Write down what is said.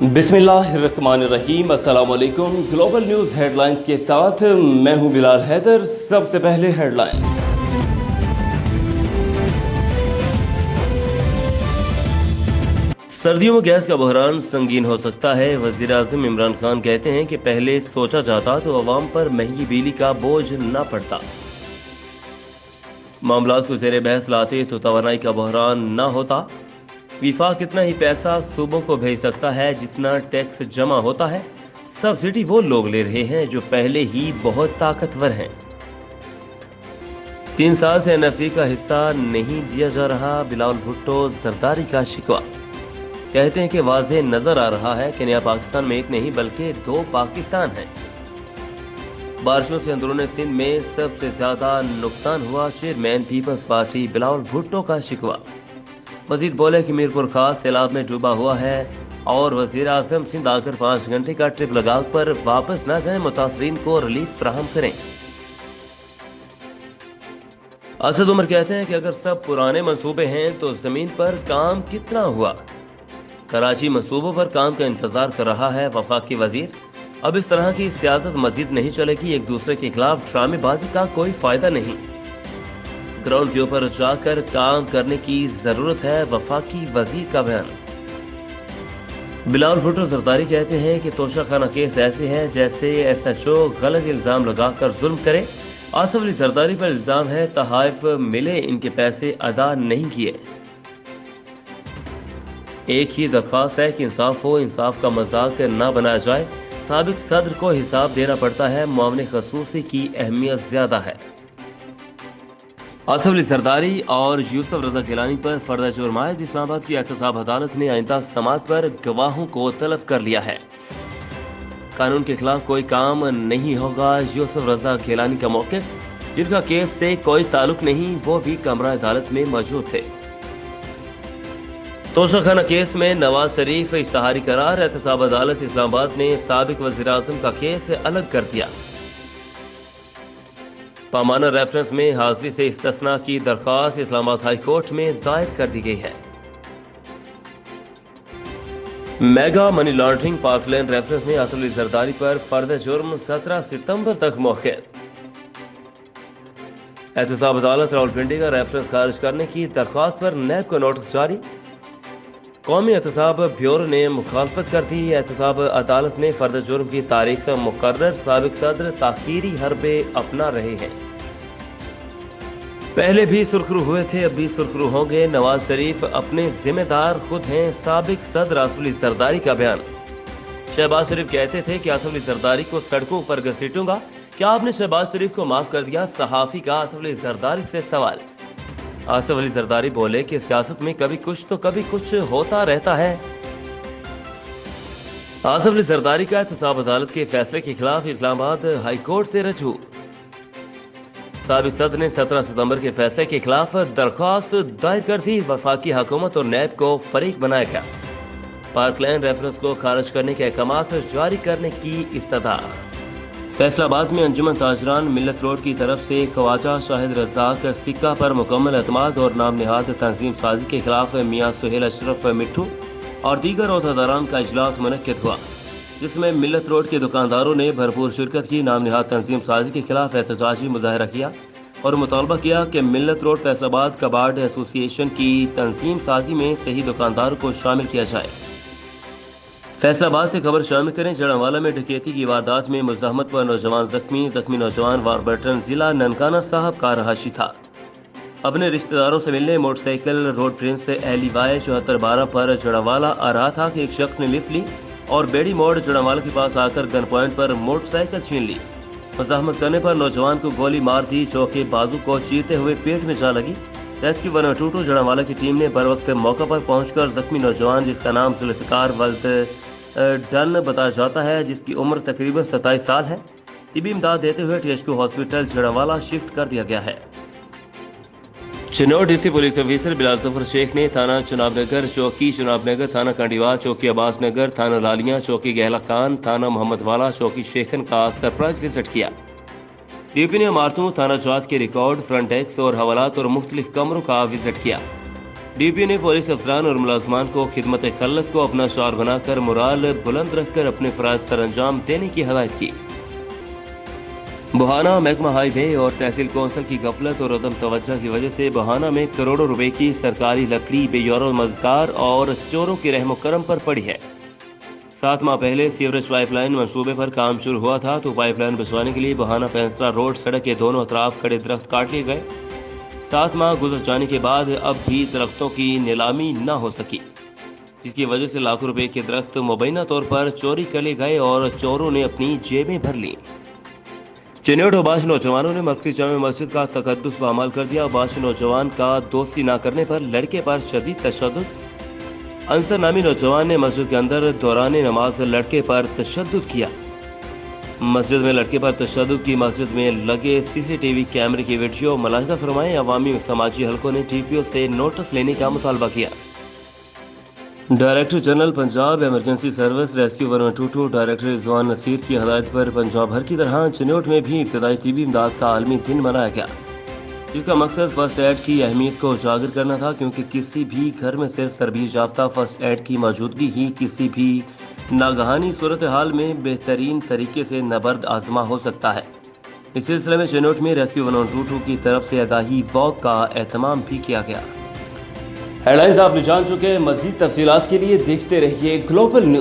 बिस्मिल्लाहिर्रहमानिर्रहीम। अस्सलाम वालेकुम। ग्लोबल न्यूज़ हेडलाइंस के साथ मैं हूं बिलाल हैदर। सबसे पहले हेडलाइंस। सर्दियों में गैस का बहरान संगीन हो सकता है। वज़ीर आज़म इमरान खान कहते हैं कि पहले सोचा जाता तो अवाम पर महंगी बिजली का बोझ न पड़ता। मामलात को ज़ेरे बहस लाते तो तवानाई का बहरान न होता। विफाक कितना ही पैसा सूबों को भेज सकता है जितना टैक्स जमा होता है। सब्सिडी वो लोग ले रहे हैं जो पहले ही बहुत ताकतवर हैं। 3 साल से एनएफसी का हिस्सा नहीं दिया जा रहा। बिलावल भुट्टो जरदारी का शिकवा। कहते हैं कि वाज़ेह नजर आ रहा है कि नया पाकिस्तान में एक नहीं बल्कि 2 पाकिस्तान है। बारिशों से अंदरूनी सिंध में सबसे ज्यादा नुकसान हुआ। Chairman Peoples Party Bilawal Bhutto का शिकवा। मजीद बोले कि मीरपुर खास सैलाब में डूबा हुआ है और वज़ीर आज़म सिंध आकर 5 घंटे का ट्रिप लगा पर वापस न जाएं, मुतासरीन को रिलीफ फराहम करें। असद उमर कहते हैं कि अगर सब पुराने मंसूबे हैं तो जमीन पर काम कितना हुआ। कराची मंसूबों पर काम का इंतजार कर रहा है वफाकी वजीर। अब इस तरह की सियासत मजीद नहीं चलेगी। एक दूसरे के खिलाफ ड्रामेबाजी का कोई फायदा नहीं। ग्राउंड के ऊपर जाकर काम करने की जरूरत है। वफाकी वजीर का बयान। बिलावल भुट्टो जरदारी कहते हैं कि तोशाखाना केस ऐसे है जैसे SHO गलत इल्जाम लगाकर जुल्म करे। आसिफ अली जरदारी पर इल्जाम है तहाइफ मिले इनके पैसे अदा नहीं किए। एक ही दरख्वास्त है कि इंसाफ हो, इंसाफ का मजाक न बनाया जाए। साबिक सदर को हिसाब देना पड़ता है। मुआवने खसूसी की अहमियत ज्यादा है। आसिफ अली जरदारी और यूसुफ रजा गिलानी पर फर्द जुर्म आयद इस्लामाबाद की एहतसाब अदालत ने आइंदा समाअत पर गवाहों को तलब कर लिया है। कानून के खिलाफ कोई काम नहीं होगा। यूसुफ रजा गिलानी का मौक़िफ़, जिनका केस से कोई ताल्लुक नहीं, वो भी कमरा अदालत में मौजूद थे। तोशाखाना केस में नवाज शरीफ इश्तहारी करार। एहतसाब अदालत इस्लामाबाद ने साबिक वज़ीर आज़म का केस अलग कर दिया। पामाना रेफरेंस में हाजिरी से इस्तिस्ना की दरख्वास्त इस्लामाबाद हाई कोर्ट में दायर कर दी गई है। Mega money laundering parkland reference में आसिफ अली जरदारी पर फर्द जुर्म 17 सितंबर तक मौक़िफ़। एहतसाब अदालत रावलपिंडी का रेफरेंस खारिज करने की दरख्वास्त पर नैब को नोटिस जारी। कौमी एहतसाब ब्यूरो ने मुखालफत कर दी। एहतसाब अदालत ने फर्द जुर्म की तारीख मुकर्रर। साबिक सदर ताख़ीरी हरबे अपना रहे हैं। पहले भी सुरखरू हुए थे, अब भी सुरखरू होंगे। नवाज शरीफ अपने जिम्मेदार खुद हैं। साबिक सदर आसिफ अली जरदारी का बयान। शहबाज शरीफ कहते थे कि आसिफ अली जरदारी को सड़कों पर घसीटूंगा। क्या आपने शहबाज शरीफ को माफ कर दिया? सहाफी का आसिफ अली जरदारी से सवाल। आसिफ अली जरदारी बोले कि सियासत में कभी कुछ तो कभी कुछ होता रहता है। आसिफ अली जरदारी का एहतसाब अदालत के फैसले के खिलाफ इस्लामाबाद हाई कोर्ट से रजू। साबिक सदर ने 17 सितंबर के फैसले के खिलाफ दरख्वास्त दायर कर दी। वफाकी हुकूमत और नैब को फरीक बनाया गया। पार्कलैंड रेफरेंस को खारिज करने के अहकामात जारी करने की इस्तदा। फैसलाबाद में अंजुमन ताजरान मिल्लत रोड की तरफ से ख्वाजा शाहिद रज़ाक सिक्का पर मुकम्मल एतमाद और नाम निहाद तंजीम साजी के खिलाफ मियाँ सुहेल अशरफ मिट्ठू और दीगर ओहदेदारान का इजलास मुनक्किद हुआ, जिसमें मिल्लत रोड के दुकानदारों ने भरपूर शिरकत की। नाम निहाद तंजीम साजी के खिलाफ एहतजाजी मुजाहरा किया और मुतालबा किया कि मिल्लत रोड फैसलाबाद कबार्ड एसोसिएशन की तंजीम साजी में सही दुकानदारों को शामिल किया जाए। फैसलाबाद से खबर शामिल करें। जड़ावाला में डकैती की वारदात में मुज़ाहमत पर नौजवान जख्मी नौजवान वारबर्टन जिला ननकाना साहब का रहाशी था। अपने रिश्तेदारों से मिलने मोटरसाइकिल रोड प्रिंस LY 7412 पर जड़ावाला आ रहा था कि एक शख्स ने लिफ्ट ली और बेड़ी मोड़ जड़ावाला के पास आकर गन पॉइंट पर मोटरसाइकिल छीन ली। मुज़ाहमत करने पर नौजवान को गोली मार दी, जो कि बाजू को चीरते हुए पेट में जा लगी। रेस्क्यू 122 जड़ावाला की टीम ने बर वक्त मौका पर पहुंचकर जख्मी नौजवान, जिसका नाम जुल्फ़िकार वल्द डन बताया जाता है, जिसकी उम्र तकरीबन 27 साल है, तिबी इमदाद देते हुए THQ हॉस्पिटल जड़ावाला शिफ्ट कर दिया गया है। चिनौर DC police officer Bilal Zafar Sheikh ने थाना चुनाब नगर, चौकी चुनाब नगर, थाना कंडीवाल, चौकी अब्बास नगर, थाना लालियां, चौकी गहला खान, थाना मोहम्मद वाला, चौकी शेखन का सरप्राइज विजिट किया। DP ने इमारतों, थाना जात के रिकॉर्ड, फ्रंट डेस्क और हवालात और मुख्तलिफ कमरों का विजिट किया। DPO ने पुलिस अफसरान और मुलाजमान को खिदमत खल्लत को अपना शौर बनाकर मोराल बुलंद रखकर अपने फराज सर अंजाम देने की हिदायत की। बुहाना महकमा हाईवे और तहसील कौंसिल की गफलत और अदम तवज्जो की वजह से बुहाना में करोड़ों रुपए की सरकारी लकड़ी बेयौर मज़कार और चोरों के रहमो करम पर पड़ी है। 7 माह पहले सीवरेज पाइपलाइन मंसूबे पर काम शुरू हुआ था तो पाइपलाइन बिछवाने के लिए बुहाना पेंसरा रोड सड़क के दोनों अतराफ खड़े दरख्त काट लिए गए। 7 माह गुजर जाने के बाद अब भी दरख्तों की नीलामी न हो सकी, जिसकी वजह से लाखों रुपए के दरख्त मुबैना तौर पर चोरी कर लिए गए और चोरों ने अपनी जेबें भर ली। चिन्होट और बाश नौजवानों ने मक्सी जामे मस्जिद का तकद्दुस पामाल कर दिया। बाश नौजवान का दोस्ती ना करने पर लड़के पर शदीद तशद्दुद। अंसर नामी नौजवान ने मस्जिद के अंदर दौरान नमाज लड़के पर तशद्दुद किया। मस्जिद में लड़के पर तशद्दुद की मस्जिद में लगे CCTV कैमरे की वीडियो मुलाहिजा फरमाए। अवामी समाजी हलकों ने DPO से नोटिस लेने का मुतालबा किया। Director general Punjab emergency service rescue 122 director Rizwan Naseer की हदायत पर पंजाब भर की तरह चिन्होट में भी इब्तदाई तिबी इमदाद का आलमी दिन मनाया गया, जिसका मकसद फर्स्ट एड की अहमियत को उजागर करना था, क्योंकि किसी भी घर में सिर्फ तरबीज याफ्ता फर्स्ट एड की मौजूदगी ही किसी भी नागहानी सूरत हाल में बेहतरीन तरीके से नबर्द आजमा हो सकता है। इस सिलसिले में चिन्होट में रेस्क्यू 122 की तरफ से आगाही वॉक का एहतमाम भी किया गया। हेडलाइंस आपने जान चुके हैं। मजीद तफसीलात के लिए देखते रहिए ग्लोबल न्यूज।